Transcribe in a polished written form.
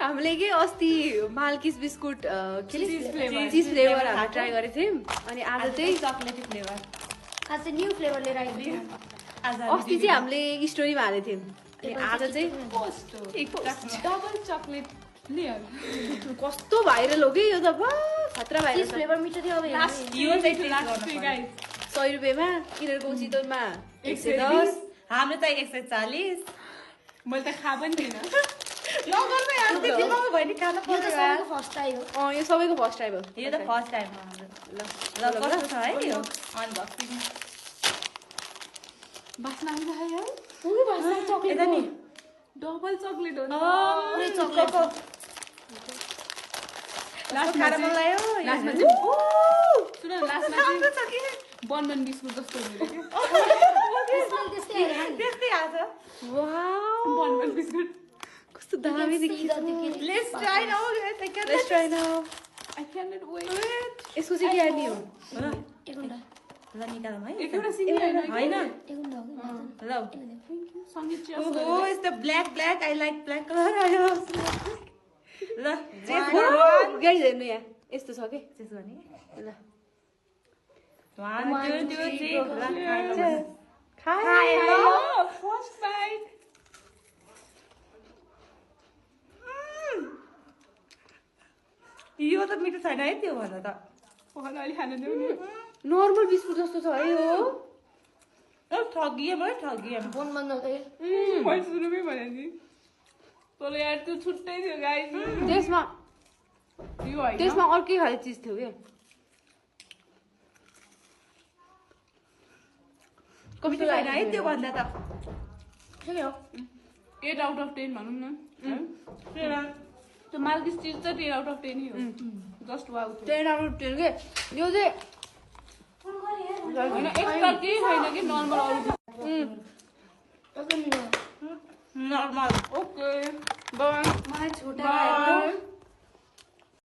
हामीले के अस्ति माल्किस बिस्कुट चीज फ्लेभर हामी ट्राई गरेको थियौँ अनि आज चाहिँ चकलेटी फ्लेभर आज चाहिँ न्यू फ्लेभर लिएर आएको थियौँ अस्ति चाहिँ हामीले स्टोरीमा हालेको थियौँ अनि आज चाहिँ डबल चकलेट कस्तो भाइरल हो कि यो त खतरा भाइरल चीज फ्लेभर मिठो थियो अब यो चाहिँ लास्ट गाइस 100 रुपियाँमा यिनीहरूको चितवनमा 110 हाम्रो चाहिँ 140 मैले त खा पनि थिएन नगर्नु यार त्यति महँगो भयो नि खान यो त पर्यो सबैको फर्स्ट टाइम हो यो सबैको फर्स्ट टाइम हो यो त फर्स्ट टाइम हो हाम्रो ल कस्तो छ है यो अनबक्सिङ बास्ना आउँछ है यार पुरै भाषा चकलेट यता नि डबल चकलेट हो पुरै चकलेट हो लास्ट खाएर मन लाग्यो लास्टमा चाहिँ सुन लास्टमा चाहिँ बनबन बिस्कुट जस्तो हुने त्यस्तै आएर त्यस्तै आछ वाउ बनबन बिस्कुट कस्तो दामी देखिन्छ let's try now let's try now I cannot wait यसको चाहिँ के हाल्ने हो एक घण्टा ल निकालौँ है एकवटा सिमी हैन हैन एक घण्टा हो ल सङ्गीत चिया ओहो यस्तो black black I like black colour आयो ल चेस गाइस हेर्नु यहाँ यस्तो छ के चेस गर्ने ल 1 2 3 ल खायो फर्स्ट बाइट यो त मिठो छैन है त्यो भन्दा त पहल अलि खान देऊ नि नर्मल बिस्कुट जस्तो छ है यो ठगिए भयो ठगिए फोन बन्द हुँदै मैले सुरुमै भने नि तँले यार त्यो छुट्टै थियो गाइस त्यसमा यो होइन त्यसमा अर्कै खाले चिज थियो के मिठो छैन है त्यो भन्दा त ठिकै हो 8 आउट अफ 10 भनौँ न त्यो माल्किस चिज चाहिँ 10 आउट अफ 10 ही हो जस्ट वाउ 10 आउट 10 के यो चाहिँ होइन एक्स्ट्रा केही छैन कि नर्मल अरू एकदम नर्मल ओके बाई मलाई छोटा